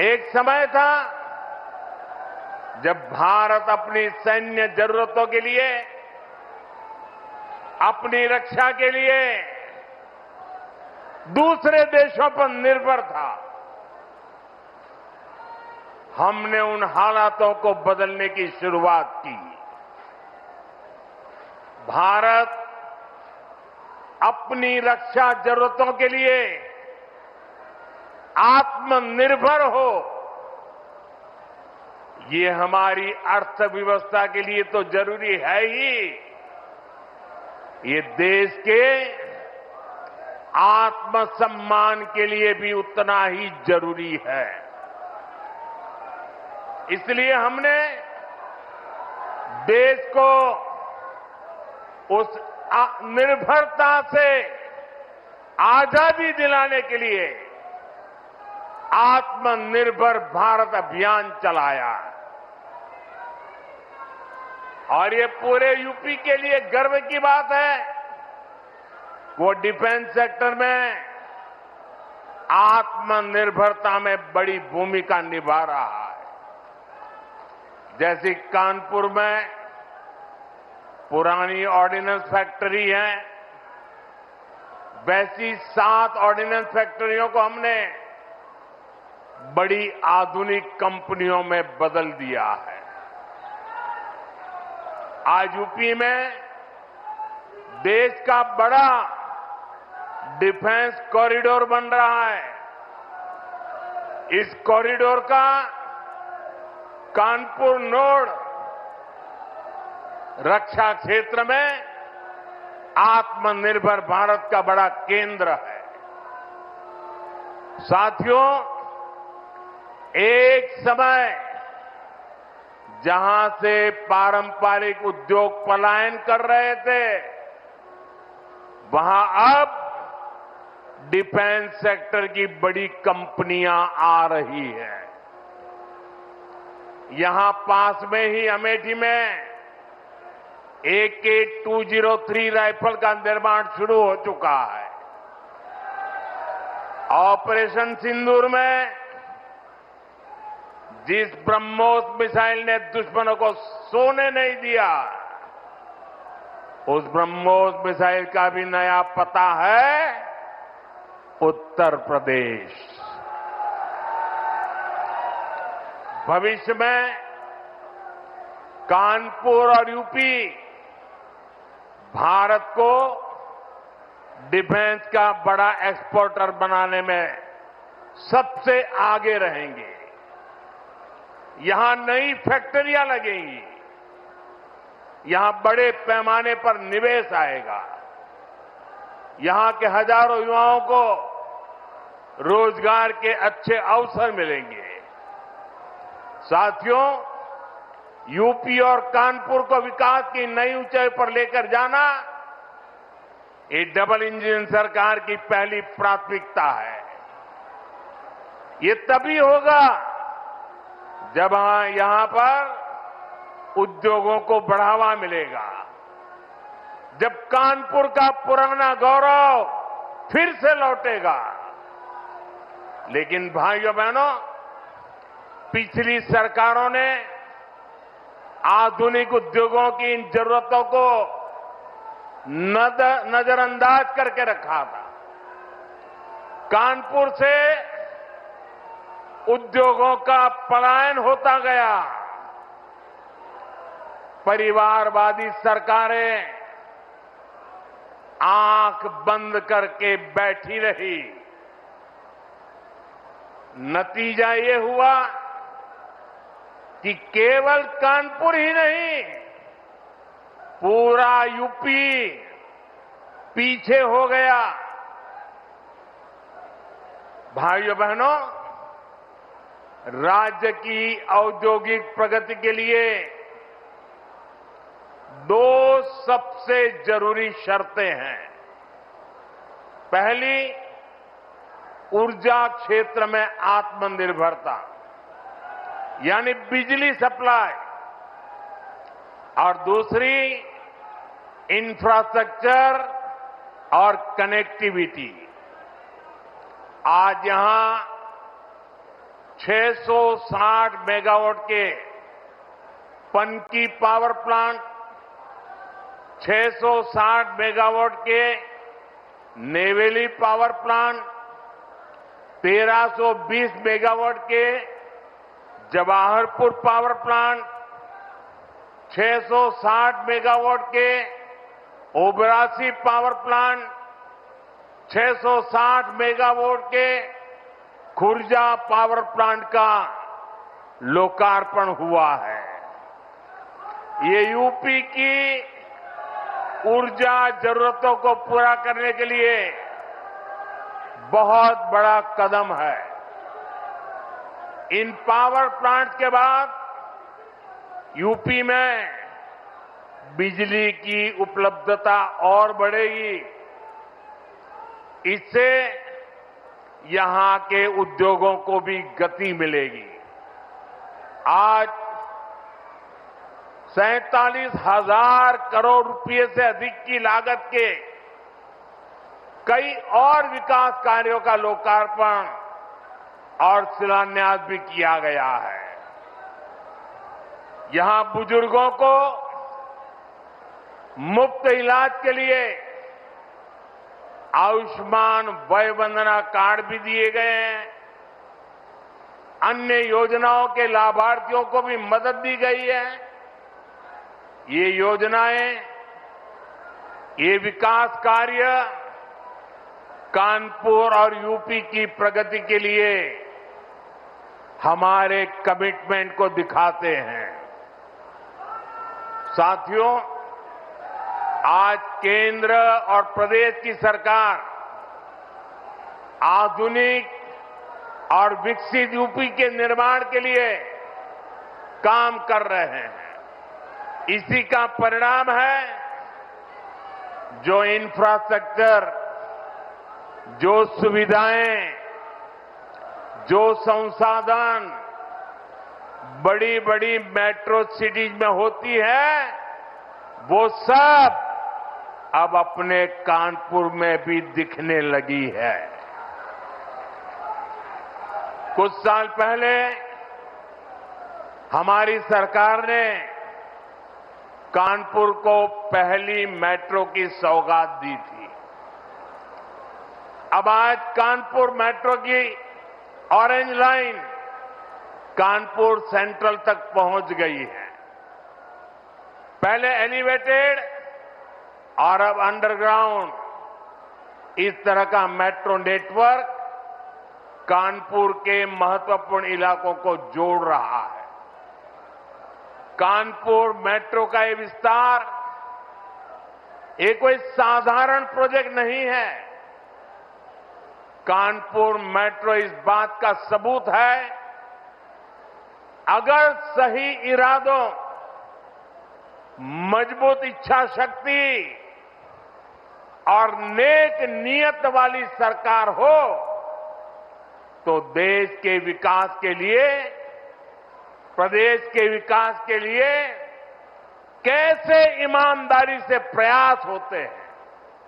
एक समय था जब भारत अपनी सैन्य जरूरतों के लिए, अपनी रक्षा के लिए दूसरे देशों पर निर्भर था। हमने उन हालातों को बदलने की शुरुआत की। भारत अपनी रक्षा जरूरतों के लिए आत्मनिर्भर हो, ये हमारी अर्थव्यवस्था के लिए तो जरूरी है ही, ये देश के आत्मसम्मान के लिए भी उतना ही जरूरी है। इसलिए हमने देश को उस निर्भरता से आजादी दिलाने के लिए आत्मनिर्भर भारत अभियान चलाया और ये पूरे यूपी के लिए गर्व की बात है। वो डिफेंस सेक्टर में आत्मनिर्भरता में बड़ी भूमिका निभा रहा है। जैसे कानपुर में पुरानी ऑर्डिनेंस फैक्ट्री है, वैसी 7 ऑर्डिनेंस फैक्ट्रियों को हमने बड़ी आधुनिक कंपनियों में बदल दिया है। आज यूपी में देश का बड़ा डिफेंस कॉरिडोर बन रहा है। इस कॉरिडोर का कानपुर नोड रक्षा क्षेत्र में आत्मनिर्भर भारत का बड़ा केंद्र है। साथियों, एक समय जहां से पारंपरिक उद्योग पलायन कर रहे थे, वहां अब डिफेंस सेक्टर की बड़ी कंपनियां आ रही हैं। यहां पास में ही अमेठी में AK-203 राइफल का निर्माण शुरू हो चुका है। ऑपरेशन सिंदूर में जिस ब्रह्मोस मिसाइल ने दुश्मनों को सोने नहीं दिया, उस ब्रह्मोस मिसाइल का भी नया पता है उत्तर प्रदेश। भविष्य में कानपुर और यूपी भारत को डिफेंस का बड़ा एक्सपोर्टर बनाने में सबसे आगे रहेंगे। यहां नई फैक्ट्रियां लगेंगी, यहां बड़े पैमाने पर निवेश आएगा, यहां के हजारों युवाओं को रोजगार के अच्छे अवसर मिलेंगे। साथियों, यूपी और कानपुर को विकास की नई ऊंचाई पर लेकर जाना ये डबल इंजन सरकार की पहली प्राथमिकता है। ये तभी होगा जब यहां पर उद्योगों को बढ़ावा मिलेगा, जब कानपुर का पुराना गौरव फिर से लौटेगा। लेकिन भाइयों बहनों, पिछली सरकारों ने आधुनिक उद्योगों की इन जरूरतों को नजरअंदाज करके रखा था। कानपुर से उद्योगों का पलायन होता गया। परिवारवादी सरकारें आंख बंद करके बैठी रही। नतीजा ये हुआ कि केवल कानपुर ही नहीं, पूरा यूपी पीछे हो गया। भाइयों बहनों, राज्य की औद्योगिक प्रगति के लिए 2 सबसे जरूरी शर्तें हैं। पहली, ऊर्जा क्षेत्र में आत्मनिर्भरता, यानी बिजली सप्लाई, और दूसरी इंफ्रास्ट्रक्चर और कनेक्टिविटी। आज यहां 660 मेगावाट के पनकी पावर प्लांट, 660 मेगावाट के नेवेली पावर प्लांट, 1320 मेगावाट के जवाहरपुर पावर प्लांट, 660 मेगावाट के ओबरासी पावर प्लांट, 660 मेगावाट के खुर्जा पावर प्लांट का लोकार्पण हुआ है। ये यूपी की ऊर्जा जरूरतों को पूरा करने के लिए बहुत बड़ा कदम है। इन पावर प्लांट के बाद यूपी में बिजली की उपलब्धता और बढ़ेगी। इससे यहां के उद्योगों को भी गति मिलेगी। आज 47,000 करोड़ रुपए से अधिक की लागत के कई और विकास कार्यों का लोकार्पण और शिलान्यास भी किया गया है। यहां बुजुर्गों को मुफ्त इलाज के लिए आयुष्मान वय वंदना कार्ड भी दिए गए हैं। अन्य योजनाओं के लाभार्थियों को भी मदद दी गई है। ये योजनाएं, ये विकास कार्य कानपुर और यूपी की प्रगति के लिए हमारे कमिटमेंट को दिखाते हैं। साथियों, आज केंद्र और प्रदेश की सरकार आधुनिक और विकसित यूपी के निर्माण के लिए काम कर रहे हैं। इसी का परिणाम है जो इंफ्रास्ट्रक्चर, जो सुविधाएं, जो संसाधन बड़ी बड़ी मेट्रो सिटीज में होती है, वो सब अब अपने कानपुर में भी दिखने लगी है। कुछ साल पहले हमारी सरकार ने कानपुर को पहली मेट्रो की सौगात दी थी। अब आज कानपुर मेट्रो की ऑरेंज लाइन कानपुर सेंट्रल तक पहुंच गई है। पहले एलिवेटेड और अब अंडरग्राउंड, इस तरह का मेट्रो नेटवर्क कानपुर के महत्वपूर्ण इलाकों को जोड़ रहा है। कानपुर मेट्रो का ये विस्तार ये कोई साधारण प्रोजेक्ट नहीं है। कानपुर मेट्रो इस बात का सबूत है, अगर सही इरादों, मजबूत इच्छा शक्ति और नेक नियत वाली सरकार हो तो देश के विकास के लिए, प्रदेश के विकास के लिए कैसे ईमानदारी से प्रयास होते हैं।